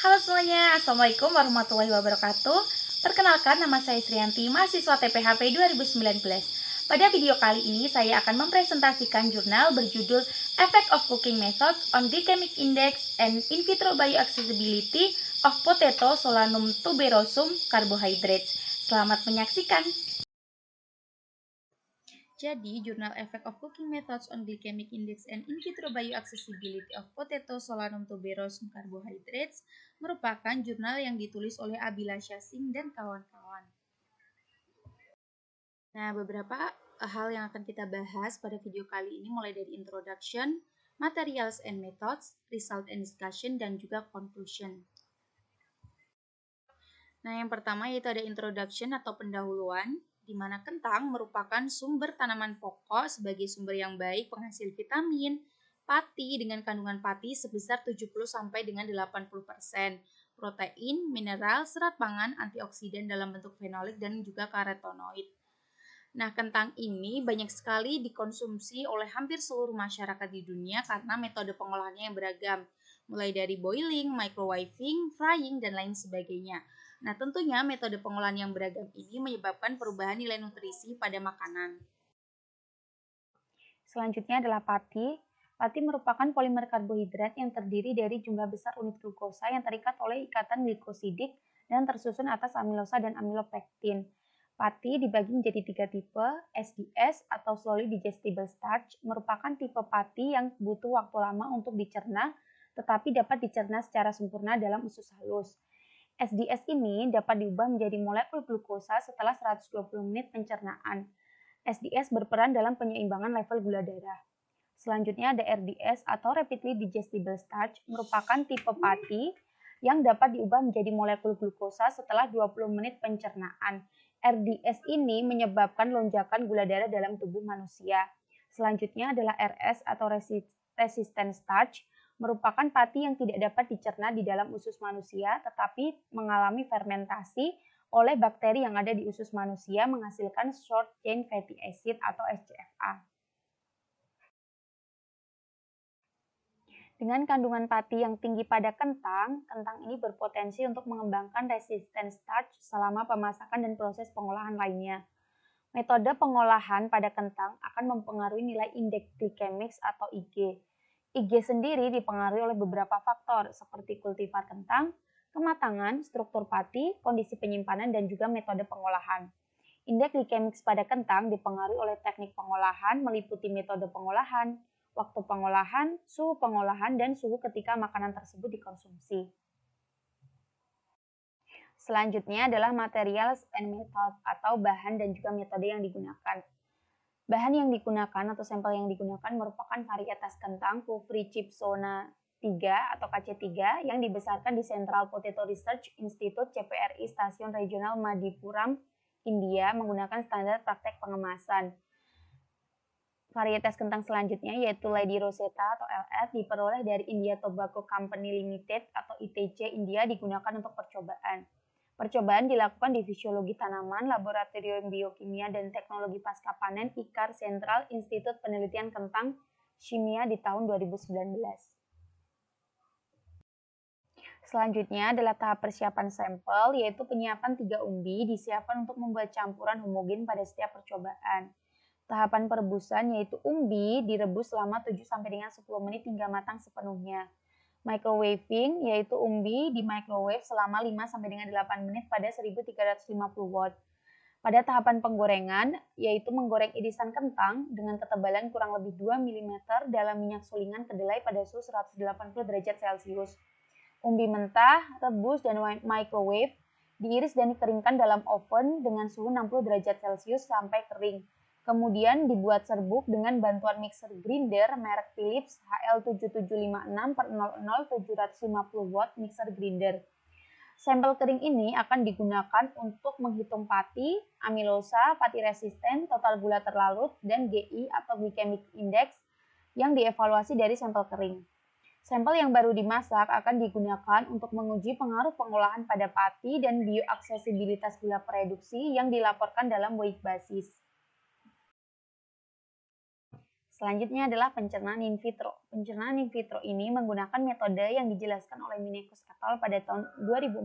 Halo semuanya, Assalamualaikum warahmatullahi wabarakatuh. Perkenalkan, nama saya Srianti, mahasiswa TPHP 2019. Pada video kali ini, saya akan mempresentasikan jurnal berjudul Effect of Cooking Methods on Glycemic Index and In Vitro Bioaccessibility of Potato Solanum tuberosum Carbohydrates. Selamat menyaksikan. Jadi, jurnal Effect of Cooking Methods on Glycemic Index and In Vitro Bioaccessibility of Potato Solanum tuberosum Carbohydrates merupakan jurnal yang ditulis oleh Abhilasha Singh dan kawan-kawan. Nah, beberapa hal yang akan kita bahas pada video kali ini mulai dari introduction, materials and methods, result and discussion, dan juga conclusion. Nah, yang pertama yaitu ada introduction atau pendahuluan, di mana kentang merupakan sumber tanaman pokok sebagai sumber yang baik penghasil vitamin, pati dengan kandungan pati sebesar 70 sampai dengan 80%, protein, mineral, serat pangan, antioksidan dalam bentuk fenolik dan juga karotenoid. Nah, kentang ini banyak sekali dikonsumsi oleh hampir seluruh masyarakat di dunia karena metode pengolahannya yang beragam, mulai dari boiling, microwaving, frying, dan lain sebagainya. Nah, tentunya metode pengolahan yang beragam ini menyebabkan perubahan nilai nutrisi pada makanan. Selanjutnya adalah pati. Pati merupakan polimer karbohidrat yang terdiri dari jumlah besar unit glukosa yang terikat oleh ikatan glikosidik dan tersusun atas amilosa dan amilopektin. Pati dibagi menjadi 3 tipe. SDS atau Slowly Digestible Starch merupakan tipe pati yang butuh waktu lama untuk dicerna, tetapi dapat dicerna secara sempurna dalam usus halus. SDS ini dapat diubah menjadi molekul glukosa setelah 120 menit pencernaan. SDS berperan dalam penyeimbangan level gula darah. Selanjutnya ada RDS atau Rapidly Digestible Starch, merupakan tipe pati yang dapat diubah menjadi molekul glukosa setelah 20 menit pencernaan. RDS ini menyebabkan lonjakan gula darah dalam tubuh manusia. Selanjutnya adalah RS atau Resistant Starch, merupakan pati yang tidak dapat dicerna di dalam usus manusia tetapi mengalami fermentasi oleh bakteri yang ada di usus manusia menghasilkan short chain fatty acid atau SCFA. Dengan kandungan pati yang tinggi pada kentang, kentang ini berpotensi untuk mengembangkan resistant starch selama pemasakan dan proses pengolahan lainnya. Metode pengolahan pada kentang akan mempengaruhi nilai indeks glikemik atau IG. IG sendiri dipengaruhi oleh beberapa faktor seperti kultivar kentang, kematangan, struktur pati, kondisi penyimpanan, dan juga metode pengolahan. Indeks glikemik pada kentang dipengaruhi oleh teknik pengolahan meliputi metode pengolahan, waktu pengolahan, suhu pengolahan, dan suhu ketika makanan tersebut dikonsumsi. Selanjutnya adalah materials and method atau bahan dan juga metode yang digunakan. Bahan yang digunakan atau sampel yang digunakan merupakan varietas kentang Kufri Chipsona 3 atau KC3 yang dibesarkan di Central Potato Research Institute CPRI Stasiun Regional Madipuram, India menggunakan standar praktek pengemasan. Varietas kentang selanjutnya yaitu Lady Rosetta atau LS diperoleh dari India Tobacco Company Limited atau ITC India digunakan untuk percobaan. Percobaan dilakukan di Fisiologi Tanaman, Laboratorium Biokimia dan Teknologi Pasca Panen IKAR Central Institut Penelitian Kentang Shimia di tahun 2019. Selanjutnya adalah tahap persiapan sampel, yaitu penyiapan 3 umbi disiapkan untuk membuat campuran homogen pada setiap percobaan. Tahapan perebusan yaitu umbi direbus selama 7-10 menit hingga matang sepenuhnya. Microwaving yaitu umbi di microwave selama 5-8 menit pada 1350 watt. Pada tahapan penggorengan yaitu menggoreng irisan kentang dengan ketebalan kurang lebih 2 mm dalam minyak sulingan kedelai pada suhu 180 derajat Celcius. Umbi mentah, rebus dan microwave, diiris dan dikeringkan dalam oven dengan suhu 60 derajat Celcius sampai kering. Kemudian dibuat serbuk dengan bantuan mixer grinder merek Philips HL7756/00 750 watt mixer grinder. Sampel kering ini akan digunakan untuk menghitung pati, amilosa, pati resisten, total gula terlarut, dan GI atau glycemic index yang dievaluasi dari sampel kering. Sampel yang baru dimasak akan digunakan untuk menguji pengaruh pengolahan pada pati dan bioaksesibilitas gula prereduksi yang dilaporkan dalam weight basis. Selanjutnya adalah pencernaan in vitro. Pencernaan in vitro ini menggunakan metode yang dijelaskan oleh Minekus et al. Pada tahun 2014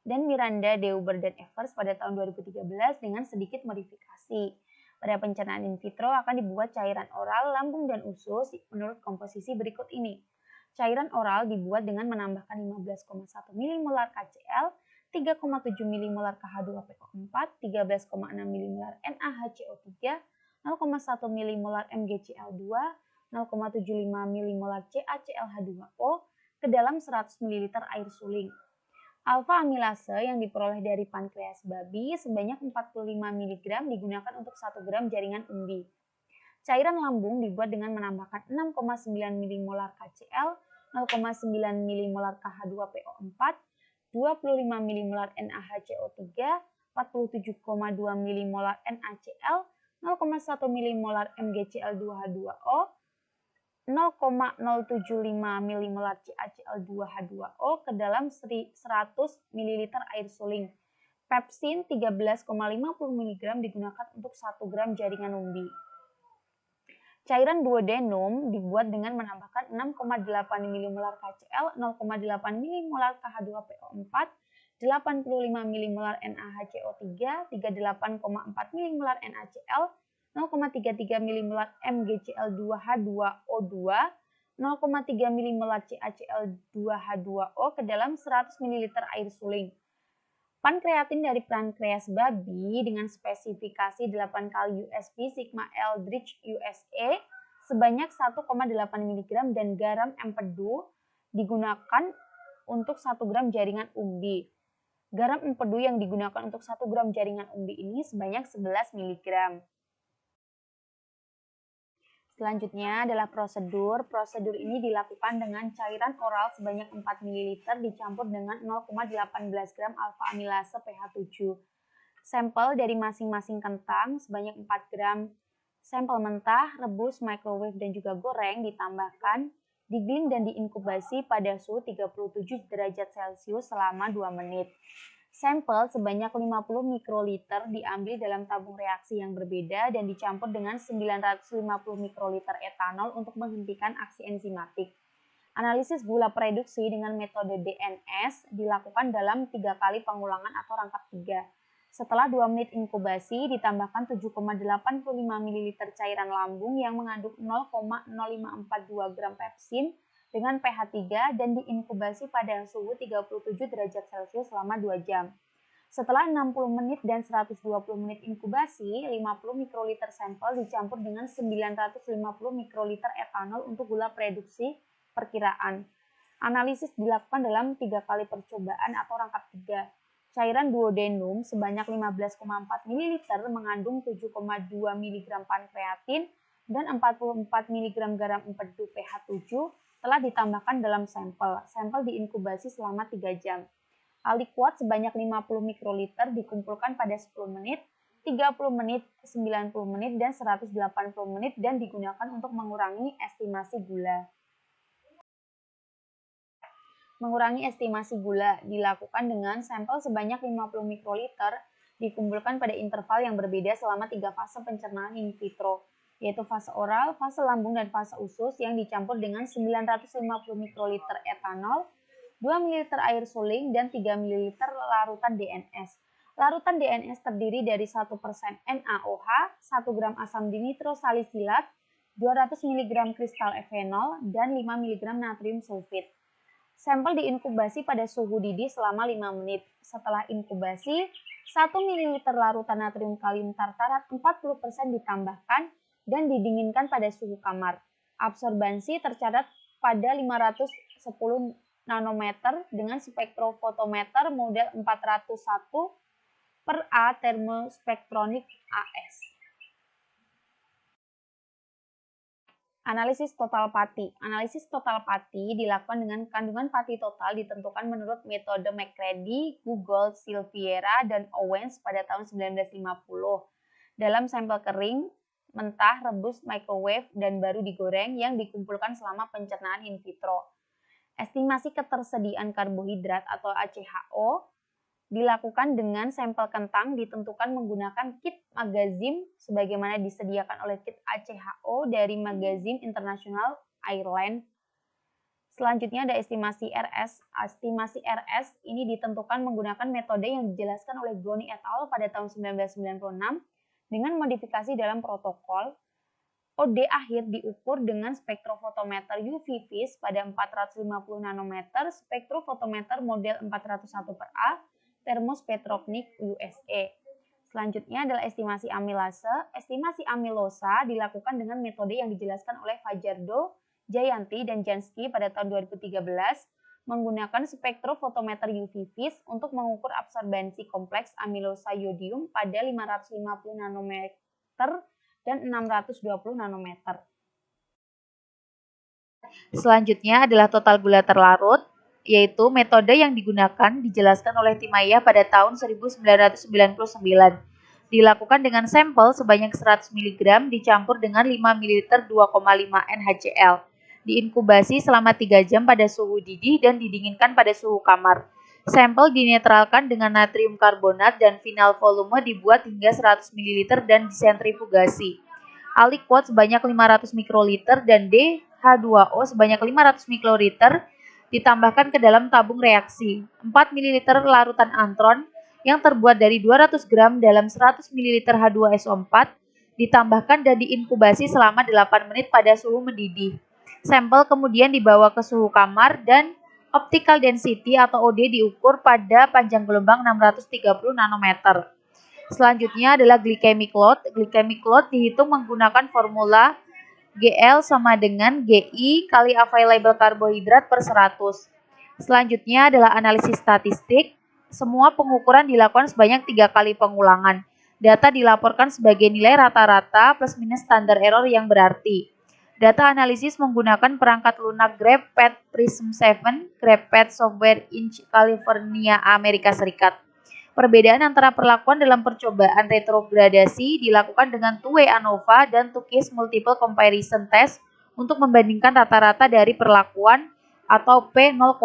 dan Miranda, Deuber, dan Evers pada tahun 2013 dengan sedikit modifikasi. Pada pencernaan in vitro akan dibuat cairan oral, lambung, dan usus menurut komposisi berikut ini. Cairan oral dibuat dengan menambahkan 15,1 mmol KCl, 3,7 mmol KH2PO4, 13,6 mmol NaHCO3, 0,1 mmol MgCl2, 0,75 mmol CaClH2O ke dalam 100 ml air suling. Alfa amilase yang diperoleh dari pankreas babi sebanyak 45 mg digunakan untuk 1 gram jaringan umbi. Cairan lambung dibuat dengan menambahkan 6,9 mmol KCl, 0,9 mmol KH2PO4, 25 mmol NaHCO3, 47,2 mmol NaCl, 0,1 mmol MgCl2H2O, 0,075 mmol CaCl2H2O ke dalam 100 ml air suling. Pepsin 13,50 mg digunakan untuk 1 gram jaringan umbi. Cairan duodenum dibuat dengan menambahkan 6,8 mmol KCl, 0,8 mmol KH2PO4, 85 mmol NaHCO3, 38,4 mmol NaCl, 0,33 mmol MgCl2H2O2, 0,3 mmol CaCl2H2O ke dalam 100 ml air suling. Pankreatin dari pankreas babi dengan spesifikasi 8 kali USP Sigma Eldridge USA sebanyak 1,8 mg dan garam empedu digunakan untuk 1 gram jaringan umbi. Garam empedu yang digunakan untuk 1 gram jaringan umbi ini sebanyak 11 mg. Selanjutnya adalah prosedur. Prosedur ini dilakukan dengan cairan oral sebanyak 4 ml dicampur dengan 0,18 gram alfa amilase pH 7. Sampel dari masing-masing kentang sebanyak 4 gram. Sampel mentah, rebus, microwave, dan juga goreng ditambahkan, digiling dan diinkubasi pada suhu 37 derajat Celcius selama 2 menit. Sampel sebanyak 50 mikroliter diambil dalam tabung reaksi yang berbeda dan dicampur dengan 950 mikroliter etanol untuk menghentikan aksi enzimatik. Analisis gula preduksi dengan metode DNS dilakukan dalam 3 kali pengulangan atau rangkap 3. Setelah 2 menit inkubasi, ditambahkan 7,85 ml cairan lambung yang mengandung 0,0542 gram pepsin dengan pH 3 dan diinkubasi pada suhu 37 derajat Celcius selama 2 jam. Setelah 60 menit dan 120 menit inkubasi, 50 mikroliter sampel dicampur dengan 950 mikroliter etanol untuk gula preduksi perkiraan. Analisis dilakukan dalam 3 kali percobaan atau rangkap 3. Cairan duodenum sebanyak 15,4 ml mengandung 7,2 mg pankreatin dan 44 mg garam empedu pH 7 telah ditambahkan dalam sampel. Sampel diinkubasi selama 3 jam. Aliquot sebanyak 50 mikroliter dikumpulkan pada 10 menit, 30 menit, 90 menit, dan 180 menit dan digunakan untuk mengurangi estimasi gula. Mengurangi estimasi gula dilakukan dengan sampel sebanyak 50 mikroliter dikumpulkan pada interval yang berbeda selama 3 fase pencernaan in vitro, yaitu fase oral, fase lambung, dan fase usus yang dicampur dengan 950 mikroliter etanol, 2 ml air suling, dan 3 ml larutan DNS. Larutan DNS terdiri dari 1% NaOH, 1 gram asam dinitrosalisilat, 200 mg kristal efenol, dan 5 mg natrium sulfit. Sampel diinkubasi pada suhu didih selama 5 menit. Setelah inkubasi, 1 ml larutan natrium kalium tartarat 40% ditambahkan dan didinginkan pada suhu kamar. Absorbansi tercatat pada 510 nanometer dengan spektrofotometer model 401 per A Thermospektronik AS. Analisis total pati. Analisis total pati dilakukan dengan kandungan pati total ditentukan menurut metode McCready, Google, Silveira, dan Owens pada tahun 1950 dalam sampel kering, mentah, rebus, microwave, dan baru digoreng yang dikumpulkan selama pencernaan in vitro. Estimasi ketersediaan karbohidrat atau ACHO dilakukan dengan sampel kentang ditentukan menggunakan kit magazin sebagaimana disediakan oleh kit ACHO dari Magazine International Airline. Selanjutnya ada estimasi RS. Estimasi RS ini ditentukan menggunakan metode yang dijelaskan oleh Glony et al. Pada tahun 1996 dengan modifikasi dalam protokol. OD akhir diukur dengan spektrofotometer UV vis pada 450 nanometer, spektrofotometer model 401/A, Thermospectronic USA. Selanjutnya adalah estimasi amilase. Estimasi amilosa dilakukan dengan metode yang dijelaskan oleh Fajardo, Jayanti, dan Jansky pada tahun 2013 menggunakan spektrofotometer UV vis untuk mengukur absorbensi kompleks amilosa yodium pada 550 nanometer dan 620 nanometer. Selanjutnya adalah total gula terlarut, yaitu metode yang digunakan dijelaskan oleh Timaya pada tahun 1999. Dilakukan dengan sampel sebanyak 100 mg dicampur dengan 5 ml 2,5 NaCl. Diinkubasi selama 3 jam pada suhu didih dan didinginkan pada suhu kamar. Sampel dinetralkan dengan natrium karbonat dan final volume dibuat hingga 100 ml dan disentrifugasi. Aliquot sebanyak 500 mikroliter dan DH2O sebanyak 500 mikroliter ditambahkan ke dalam tabung reaksi. 4 ml larutan antron yang terbuat dari 200 gram dalam 100 ml H2SO4 ditambahkan dan diinkubasi selama 8 menit pada suhu mendidih. Sampel kemudian dibawa ke suhu kamar dan optical density atau OD diukur pada panjang gelombang 630 nanometer. Selanjutnya adalah glycemic load. Glycemic load dihitung menggunakan formula GL sama dengan GI kali available karbohidrat per 100. Selanjutnya adalah analisis statistik. Semua pengukuran dilakukan sebanyak 3 kali pengulangan. Data dilaporkan sebagai nilai rata-rata plus minus standar error yang berarti. Data analisis menggunakan perangkat lunak GraphPad Prism 7, GraphPad Software Inc. California, Amerika Serikat. Perbedaan antara perlakuan dalam percobaan retrogradasi dilakukan dengan two-way ANOVA dan two-case multiple comparison test untuk membandingkan rata-rata dari perlakuan atau P0,05.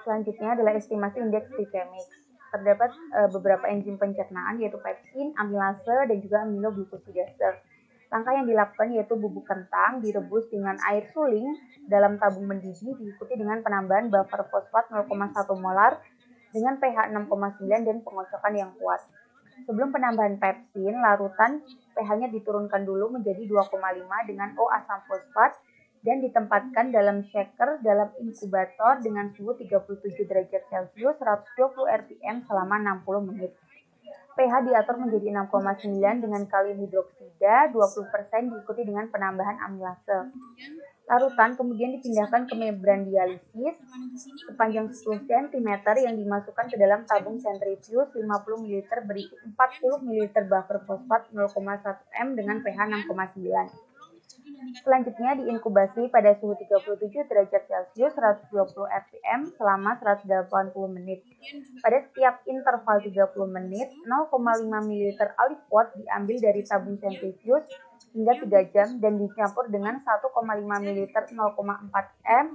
Selanjutnya adalah estimasi indeks glikemik. Terdapat beberapa enzim pencernaan yaitu pepsin, amilase, dan juga aminoglukosidase. Langkah yang dilakukan yaitu bubuk kentang direbus dengan air suling dalam tabung mendidih diikuti dengan penambahan buffer fosfat 0,1 molar dengan pH 6,9 dan pengocokan yang kuat. Sebelum penambahan pepsin, larutan pH-nya diturunkan dulu menjadi 2,5 dengan O asam fosfat dan ditempatkan dalam shaker dalam inkubator dengan suhu 37 derajat Celcius 120 rpm selama 60 menit. pH diatur menjadi 6,9 dengan kalium hidroksida 20% diikuti dengan penambahan amilase. Larutan kemudian dipindahkan ke membran dialisis sepanjang 10 cm yang dimasukkan ke dalam tabung sentrifuge 50 ml berisi 40 ml buffer fosfat 0,1 m dengan pH 6,9. Selanjutnya diinkubasi pada suhu 37 derajat Celcius 120 rpm selama 180 menit. Pada setiap interval 30 menit, 0,5 ml aliquot diambil dari tabung sentrifuge hingga 3 jam dan dicampur dengan 1,5 ml 0,4 m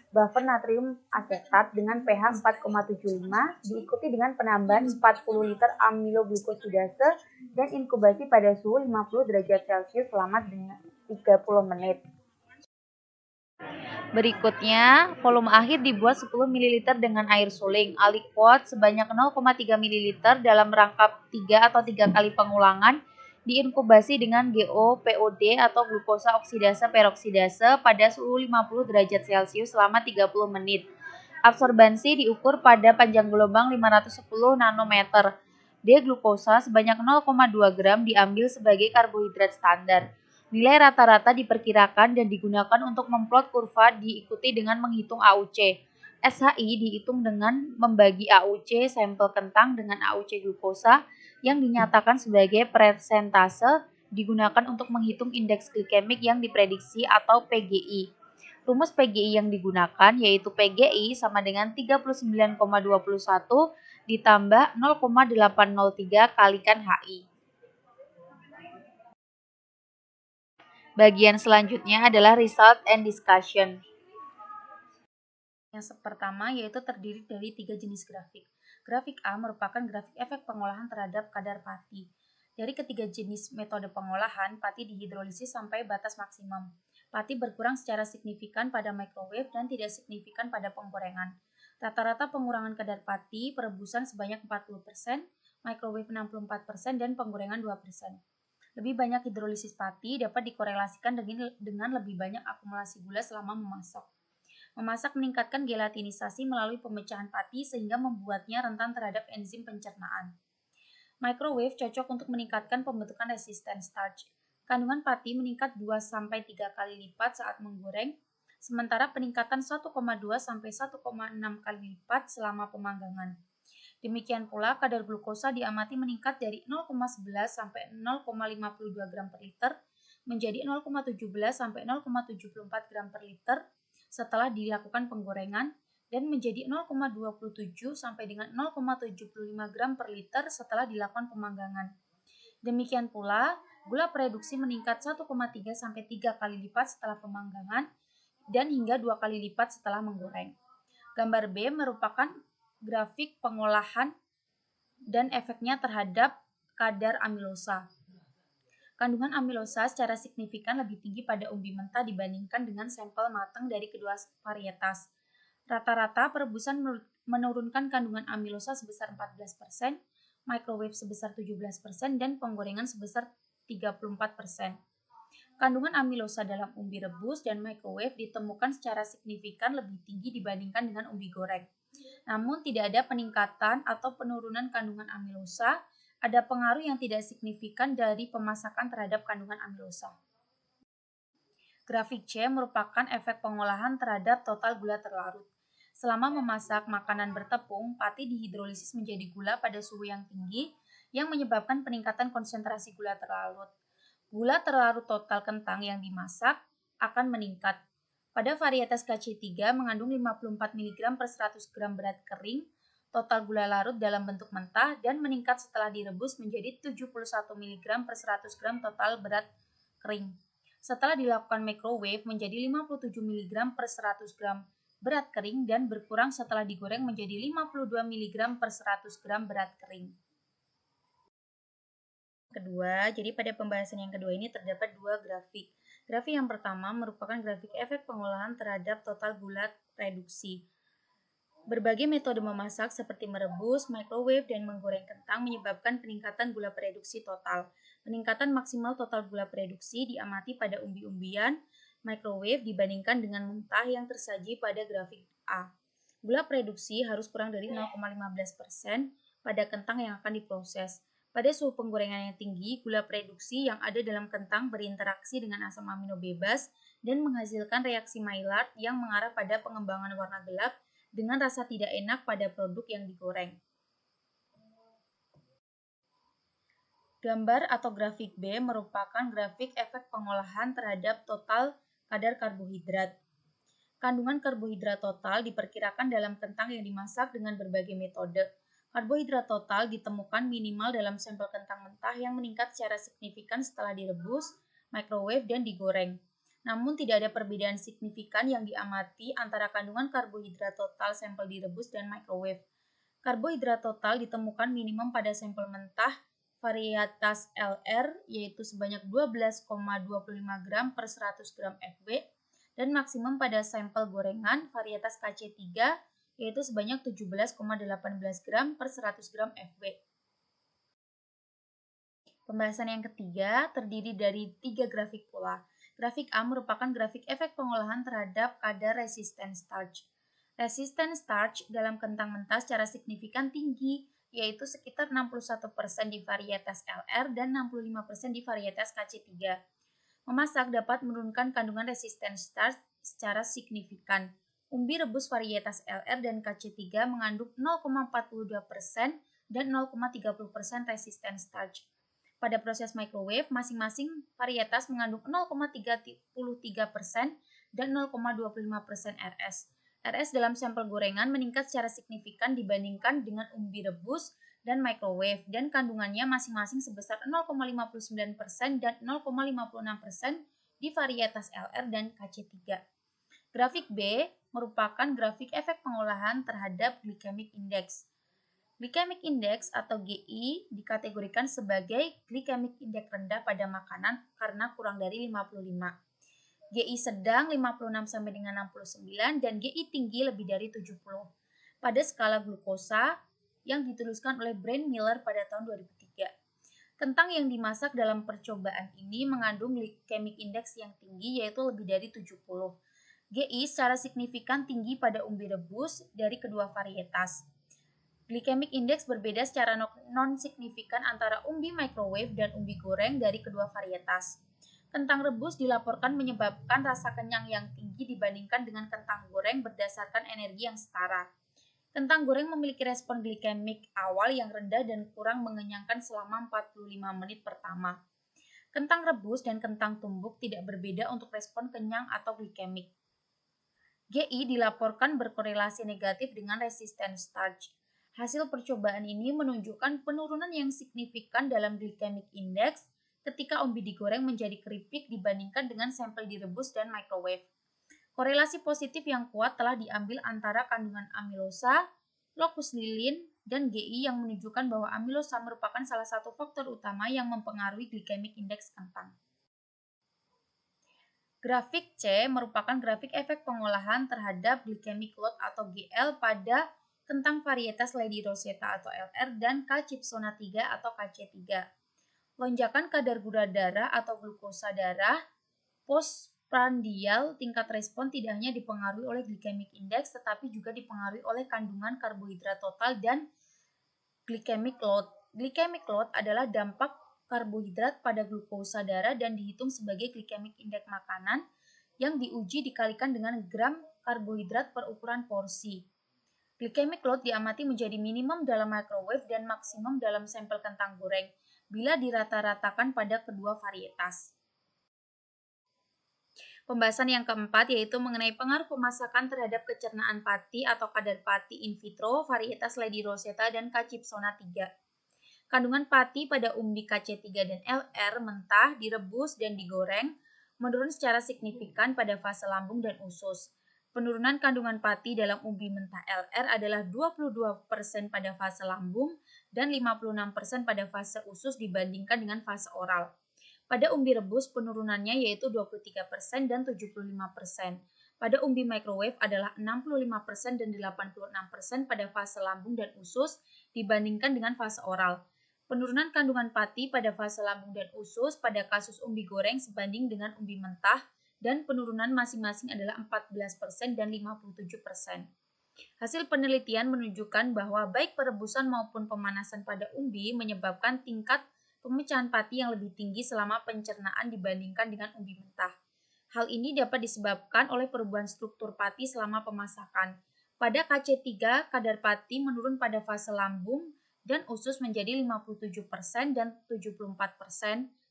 buffer natrium asetat dengan pH 4,75 diikuti dengan penambahan 40 liter aminoglukosidase dan inkubasi pada suhu 50 derajat Celcius selama 30 menit. Berikutnya, volume akhir dibuat 10 ml dengan air suling. Aliquot sebanyak 0,3 ml dalam rangkap 3 atau 3 kali pengulangan diinkubasi dengan GO-POD atau glukosa oksidase peroksidase pada suhu 50 derajat Celcius selama 30 menit. Absorbansi diukur pada panjang gelombang 510 nanometer. D-glukosa sebanyak 0,2 gram diambil sebagai karbohidrat standar. Nilai rata-rata diperkirakan dan digunakan untuk memplot kurva diikuti dengan menghitung AUC. SHI dihitung dengan membagi AUC sampel kentang dengan AUC glukosa yang dinyatakan sebagai persentase digunakan untuk menghitung indeks glikemik yang diprediksi atau PGI. Rumus PGI yang digunakan yaitu PGI sama dengan 39,21 ditambah 0,803 kalikan HI. Bagian selanjutnya adalah result and discussion. Yang pertama yaitu terdiri dari 3 jenis grafik. Grafik A merupakan grafik efek pengolahan terhadap kadar pati. Dari ketiga jenis metode pengolahan, pati dihidrolisis sampai batas maksimum. Pati berkurang secara signifikan pada microwave dan tidak signifikan pada penggorengan. Rata-rata pengurangan kadar pati perebusan sebanyak 40%, microwave 64%, dan penggorengan 2%. Lebih banyak hidrolisis pati dapat dikorelasikan dengan lebih banyak akumulasi gula selama memasak. Memasak meningkatkan gelatinisasi melalui pemecahan pati sehingga membuatnya rentan terhadap enzim pencernaan. Microwave cocok untuk meningkatkan pembentukan resisten starch. Kandungan pati meningkat 2-3 kali lipat saat menggoreng, sementara peningkatan 1,2 sampai 1,6 kali lipat selama pemanggangan. Demikian pula kadar glukosa diamati meningkat dari 0,11 sampai 0,52 gram per liter menjadi 0,17 sampai 0,74 gram per liter setelah dilakukan penggorengan dan menjadi 0,27 sampai dengan 0,75 gram per liter setelah dilakukan pemanggangan. Demikian pula, gula reduksi meningkat 1,3 sampai 3 kali lipat setelah pemanggangan dan hingga 2 kali lipat setelah menggoreng. Gambar B merupakan grafik pengolahan dan efeknya terhadap kadar amilosa. Kandungan amilosa secara signifikan lebih tinggi pada umbi mentah dibandingkan dengan sampel matang dari kedua varietas. Rata-rata perebusan menurunkan kandungan amilosa sebesar 14%, microwave sebesar 17%, dan penggorengan sebesar 34%. Kandungan amilosa dalam umbi rebus dan microwave ditemukan secara signifikan lebih tinggi dibandingkan dengan umbi goreng. Namun tidak ada peningkatan atau penurunan kandungan amilosa. Ada pengaruh yang tidak signifikan dari pemasakan terhadap kandungan amilosa. Grafik C merupakan efek pengolahan terhadap total gula terlarut. Selama memasak makanan bertepung, pati dihidrolisis menjadi gula pada suhu yang tinggi yang menyebabkan peningkatan konsentrasi gula terlarut. Gula terlarut total kentang yang dimasak akan meningkat. Pada varietas KC3 mengandung 54 mg per 100 gram berat kering, total gula larut dalam bentuk mentah dan meningkat setelah direbus menjadi 71 mg per 100 gram total berat kering. Setelah dilakukan microwave menjadi 57 mg per 100 gram berat kering dan berkurang setelah digoreng menjadi 52 mg per 100 gram berat kering. Kedua, jadi pada pembahasan yang kedua ini terdapat dua grafik. Grafik yang pertama merupakan grafik efek pengolahan terhadap total gula reduksi. Berbagai metode memasak seperti merebus, microwave, dan menggoreng kentang menyebabkan peningkatan gula reduksi total. Peningkatan maksimal total gula reduksi diamati pada umbi-umbian microwave dibandingkan dengan mentah yang tersaji pada grafik A. Gula reduksi harus kurang dari 0,15% pada kentang yang akan diproses. Pada suhu penggorengan yang tinggi, gula reduksi yang ada dalam kentang berinteraksi dengan asam amino bebas dan menghasilkan reaksi Maillard yang mengarah pada pengembangan warna gelap dengan rasa tidak enak pada produk yang digoreng. Gambar atau grafik B merupakan grafik efek pengolahan terhadap total kadar karbohidrat. Kandungan karbohidrat total diperkirakan dalam kentang yang dimasak dengan berbagai metode. Karbohidrat total ditemukan minimal dalam sampel kentang mentah yang meningkat secara signifikan setelah direbus, microwave, dan digoreng. Namun tidak ada perbedaan signifikan yang diamati antara kandungan karbohidrat total sampel direbus dan microwave. Karbohidrat total ditemukan minimum pada sampel mentah varietas LR yaitu sebanyak 12,25 gram per 100 gram FB dan maksimum pada sampel gorengan varietas KC3 yaitu sebanyak 17,18 gram per 100 gram FB. Pembahasan yang ketiga terdiri dari 3 grafik pula. Grafik A merupakan grafik efek pengolahan terhadap kadar resisten starch. Resisten starch dalam kentang mentah secara signifikan tinggi, yaitu sekitar 61% di varietas LR dan 65% di varietas KC3. Memasak dapat menurunkan kandungan resisten starch secara signifikan. Umbi rebus varietas LR dan KC3 mengandung 0,42% dan 0,30% resisten starch. Pada proses microwave, masing-masing varietas mengandung 0,33% dan 0,25% RS. RS dalam sampel gorengan meningkat secara signifikan dibandingkan dengan umbi rebus dan microwave, dan kandungannya masing-masing sebesar 0,59% dan 0,56% di varietas LR dan KC3. Grafik B merupakan grafik efek pengolahan terhadap glycemic index. Glycemic index atau GI dikategorikan sebagai glycemic index rendah pada makanan karena kurang dari 55. GI sedang 56 sampai dengan 69 dan GI tinggi lebih dari 70. Pada skala glukosa yang dituliskan oleh Brian Miller pada tahun 2003. Kentang yang dimasak dalam percobaan ini mengandung glycemic index yang tinggi yaitu lebih dari 70. GI secara signifikan tinggi pada umbi rebus dari kedua varietas. Glycemic index berbeda secara non-signifikan antara umbi microwave dan umbi goreng dari kedua varietas. Kentang rebus dilaporkan menyebabkan rasa kenyang yang tinggi dibandingkan dengan kentang goreng berdasarkan energi yang setara. Kentang goreng memiliki respon glikemik awal yang rendah dan kurang mengenyangkan selama 45 menit pertama. Kentang rebus dan kentang tumbuk tidak berbeda untuk respon kenyang atau glikemik. GI dilaporkan berkorelasi negatif dengan resisten starch. Hasil percobaan ini menunjukkan penurunan yang signifikan dalam glycemic index ketika umbi digoreng menjadi keripik dibandingkan dengan sampel direbus dan microwave. Korelasi positif yang kuat telah diambil antara kandungan amilosa, locus lilin, dan GI yang menunjukkan bahwa amilosa merupakan salah satu faktor utama yang mempengaruhi glycemic index kentang. Grafik C merupakan grafik efek pengolahan terhadap glycemic load atau GL pada kentang varietas Lady Rosetta atau LR dan K. Chipsona 3 atau KC3. Lonjakan kadar gula darah atau glukosa darah postprandial tingkat respon tidak hanya dipengaruhi oleh glycemic index tetapi juga dipengaruhi oleh kandungan karbohidrat total dan glycemic load. Glycemic load adalah dampak karbohidrat pada glukosa darah dan dihitung sebagai glycemic index makanan yang diuji dikalikan dengan gram karbohidrat per ukuran porsi. Glycemic load diamati menjadi minimum dalam microwave dan maksimum dalam sampel kentang goreng bila dirata-ratakan pada kedua varietas. Pembahasan yang keempat yaitu mengenai pengaruh pemasakan terhadap kecernaan pati atau kadar pati in vitro varietas Lady Rosetta dan K. Chipsona 3. Kandungan pati pada umbi KC3 dan LR mentah, direbus, dan digoreng menurun secara signifikan pada fase lambung dan usus. Penurunan kandungan pati dalam umbi mentah LR adalah 22% pada fase lambung dan 56% pada fase usus dibandingkan dengan fase oral. Pada umbi rebus penurunannya yaitu 23% dan 75%. Pada umbi microwave adalah 65% dan 86% pada fase lambung dan usus dibandingkan dengan fase oral. Penurunan kandungan pati pada fase lambung dan usus pada kasus umbi goreng sebanding dengan umbi mentah dan penurunan masing-masing adalah 14% dan 57%. Hasil penelitian menunjukkan bahwa baik perebusan maupun pemanasan pada umbi menyebabkan tingkat pemecahan pati yang lebih tinggi selama pencernaan dibandingkan dengan umbi mentah. Hal ini dapat disebabkan oleh perubahan struktur pati selama pemasakan. Pada KC3, kadar pati menurun pada fase lambung dan usus menjadi 57% dan 74%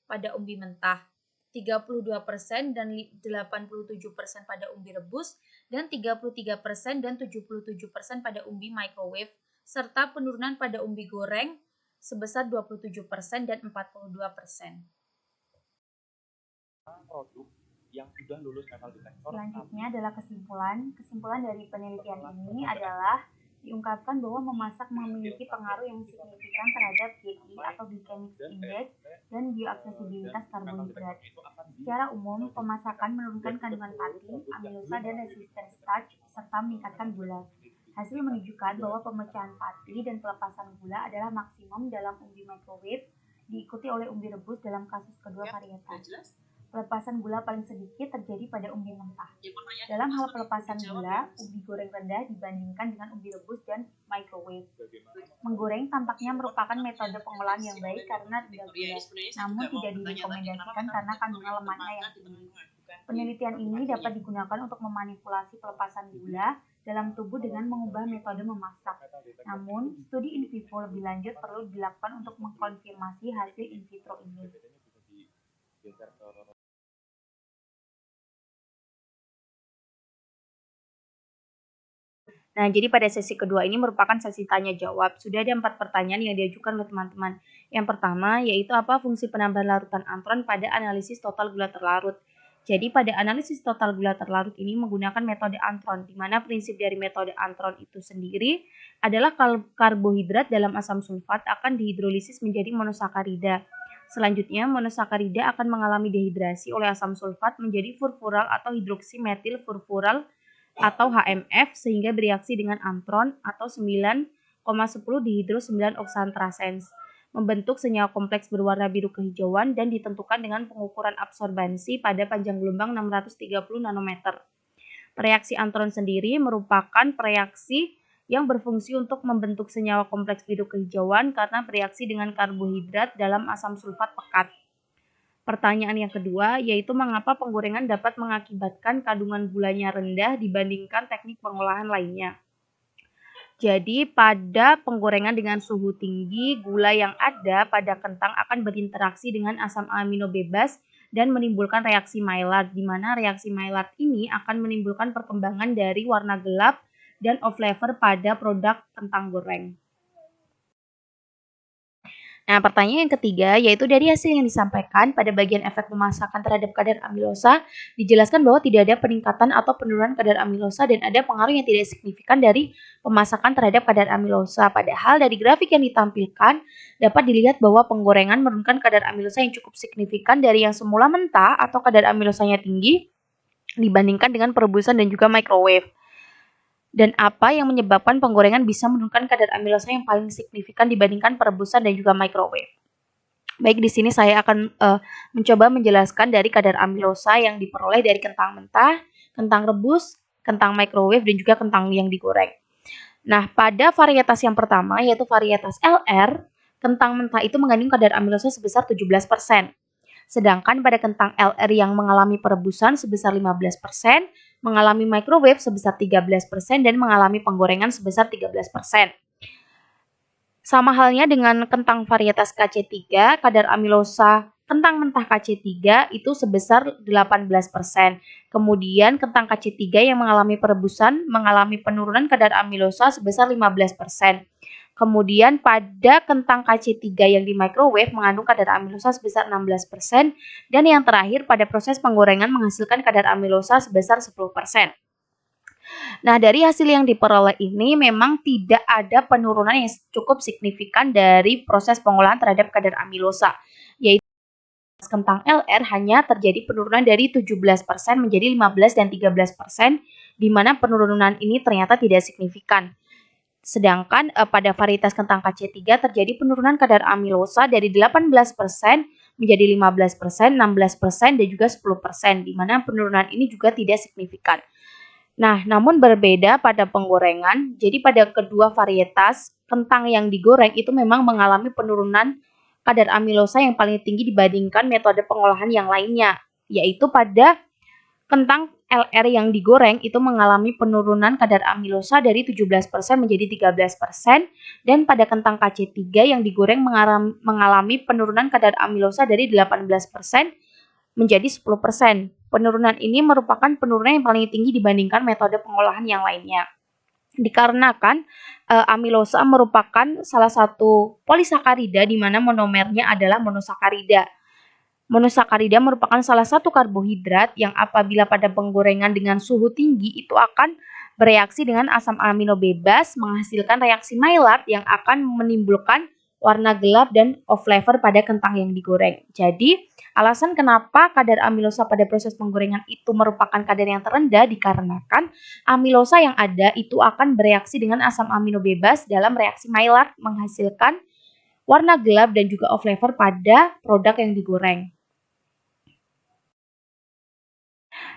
pada umbi mentah, 32% dan 87% pada umbi rebus, dan 33% dan 77% pada umbi microwave, serta penurunan pada umbi goreng sebesar 27% dan 42%. Produk yang sudah lulus metal detektor. Selanjutnya adalah kesimpulan. Kesimpulan dari penelitian ini adalah diungkapkan bahwa memasak memiliki pengaruh yang signifikan terhadap GI atau glycemic index dan bioaksesibilitas karbohidrat. Secara umum, pemasakan menurunkan kandungan pati, amilosa, dan resisten starch serta meningkatkan gula. Hasil menunjukkan bahwa pemecahan pati dan pelepasan gula adalah maksimum dalam umbi microwave, diikuti oleh umbi rebus dalam kasus kedua varietas. Pelepasan gula paling sedikit terjadi pada umbi mentah. Dalam hal pelepasan gula, umbi goreng rendah dibandingkan dengan umbi rebus dan microwave. Menggoreng tampaknya merupakan metode pengolahan yang baik karena rendah gula, namun tidak direkomendasikan karena kandungan lemaknya yang tinggi. Penelitian ini dapat digunakan untuk memanipulasi pelepasan gula dalam tubuh dengan mengubah metode memasak. Namun, studi in vivo lebih lanjut perlu dilakukan untuk mengkonfirmasi hasil in vitro ini. Nah, jadi pada sesi kedua ini merupakan sesi tanya jawab. Sudah ada 4 pertanyaan yang diajukan oleh teman-teman. Yang pertama yaitu apa fungsi penambahan larutan antron pada analisis total gula terlarut. Jadi pada analisis total gula terlarut ini menggunakan metode Antron, di mana prinsip dari metode Antron itu sendiri adalah karbohidrat dalam asam sulfat akan dihidrolisis menjadi monosakarida. Selanjutnya, monosakarida akan mengalami dehidrasi oleh asam sulfat menjadi furfural atau hidroksimetil furfural atau HMF sehingga bereaksi dengan antron atau 9,10 dihidro 9 oksantrasens, membentuk senyawa kompleks berwarna biru kehijauan dan ditentukan dengan pengukuran absorbansi pada panjang gelombang 630 nanometer. Reaksi antron sendiri merupakan reaksi yang berfungsi untuk membentuk senyawa kompleks biru kehijauan karena bereaksi dengan karbohidrat dalam asam sulfat pekat. Pertanyaan yang kedua yaitu mengapa penggorengan dapat mengakibatkan kandungan gulanya rendah dibandingkan teknik pengolahan lainnya. Jadi pada penggorengan dengan suhu tinggi, gula yang ada pada kentang akan berinteraksi dengan asam amino bebas dan menimbulkan reaksi Maillard, di mana reaksi Maillard ini akan menimbulkan perkembangan dari warna gelap dan off flavor pada produk kentang goreng. Nah, pertanyaan yang ketiga yaitu dari hasil yang disampaikan pada bagian efek pemasakan terhadap kadar amilosa, dijelaskan bahwa tidak ada peningkatan atau penurunan kadar amilosa dan ada pengaruh yang tidak signifikan dari pemasakan terhadap kadar amilosa. Padahal dari grafik yang ditampilkan dapat dilihat bahwa penggorengan menurunkan kadar amilosa yang cukup signifikan dari yang semula mentah atau kadar amilosanya tinggi dibandingkan dengan perebusan dan juga microwave. Dan apa yang menyebabkan penggorengan bisa menurunkan kadar amilosa yang paling signifikan dibandingkan perebusan dan juga microwave. Baik, di sini saya akan mencoba menjelaskan dari kadar amilosa yang diperoleh dari kentang mentah, kentang rebus, kentang microwave, dan juga kentang yang digoreng. Nah, pada varietas yang pertama, yaitu varietas LR, kentang mentah itu mengandung kadar amilosa sebesar 17%. Sedangkan pada kentang LR yang mengalami perebusan sebesar 15%, mengalami microwave sebesar 13%, dan mengalami penggorengan sebesar 13%. Sama halnya dengan kentang varietas KC3, kadar amilosa kentang mentah KC3 itu sebesar 18%. Kemudian kentang KC3 yang mengalami perebusan mengalami penurunan kadar amilosa sebesar 15%. Kemudian pada kentang KC3 yang di microwave mengandung kadar amilosa sebesar 16%. Dan yang terakhir pada proses penggorengan menghasilkan kadar amilosa sebesar 10%. Nah, dari hasil yang diperoleh ini memang tidak ada penurunan yang cukup signifikan dari proses pengolahan terhadap kadar amilosa, yaitu kentang LR hanya terjadi penurunan dari 17% menjadi 15 dan 13%, di mana penurunan ini ternyata tidak signifikan. Sedangkan pada varietas kentang KC3 terjadi penurunan kadar amilosa dari 18% menjadi 15%, 16%, dan juga 10%, di mana penurunan ini juga tidak signifikan. Nah, namun berbeda pada penggorengan. Jadi pada kedua varietas kentang yang digoreng itu memang mengalami penurunan kadar amilosa yang paling tinggi dibandingkan metode pengolahan yang lainnya, yaitu pada kentang LR yang digoreng itu mengalami penurunan kadar amilosa dari 17% menjadi 13%, dan pada kentang KC3 yang digoreng mengalami penurunan kadar amilosa dari 18% menjadi 10%. Penurunan ini merupakan penurunan yang paling tinggi dibandingkan metode pengolahan yang lainnya. Dikarenakan amilosa merupakan salah satu polisakarida di mana monomernya adalah monosakarida. Monosakarida merupakan salah satu karbohidrat yang apabila pada penggorengan dengan suhu tinggi itu akan bereaksi dengan asam amino bebas menghasilkan reaksi Maillard yang akan menimbulkan warna gelap dan off flavor pada kentang yang digoreng. Jadi, alasan kenapa kadar amilosa pada proses penggorengan itu merupakan kadar yang terendah dikarenakan amilosa yang ada itu akan bereaksi dengan asam amino bebas dalam reaksi Maillard menghasilkan warna gelap dan juga off flavor pada produk yang digoreng.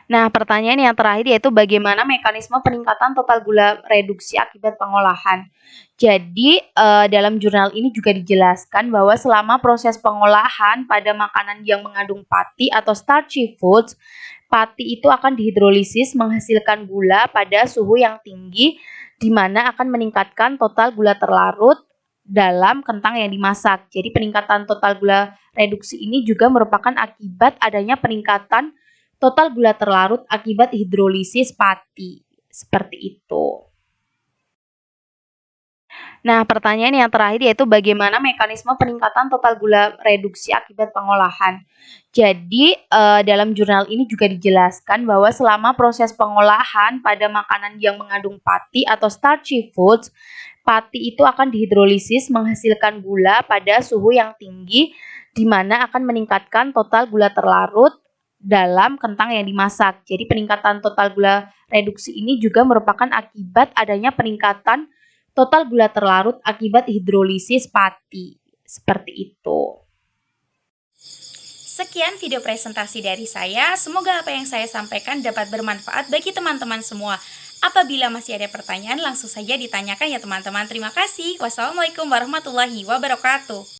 Nah, pertanyaan yang terakhir yaitu bagaimana mekanisme peningkatan total gula reduksi akibat pengolahan. Jadi, dalam jurnal ini juga dijelaskan bahwa selama proses pengolahan pada makanan yang mengandung pati atau starchy foods, pati itu akan dihidrolisis menghasilkan gula pada suhu yang tinggi, di mana akan meningkatkan total gula terlarut dalam kentang yang dimasak. Jadi, peningkatan total gula reduksi ini juga merupakan akibat adanya peningkatan total gula terlarut akibat hidrolisis pati. Seperti itu. Nah, pertanyaan yang terakhir yaitu bagaimana mekanisme peningkatan total gula reduksi akibat pengolahan. Jadi, dalam jurnal ini juga dijelaskan bahwa selama proses pengolahan pada makanan yang mengandung pati atau starchy foods, pati itu akan dihidrolisis menghasilkan gula pada suhu yang tinggi, di mana akan meningkatkan total gula terlarut dalam kentang yang dimasak. Jadi, peningkatan total gula reduksi ini juga merupakan akibat adanya peningkatan total gula terlarut akibat hidrolisis pati. Seperti itu. Sekian video presentasi dari saya. Semoga apa yang saya sampaikan dapat bermanfaat bagi teman-teman semua. Apabila masih ada pertanyaan, langsung saja ditanyakan ya teman-teman. Terima kasih. Wassalamualaikum warahmatullahi wabarakatuh.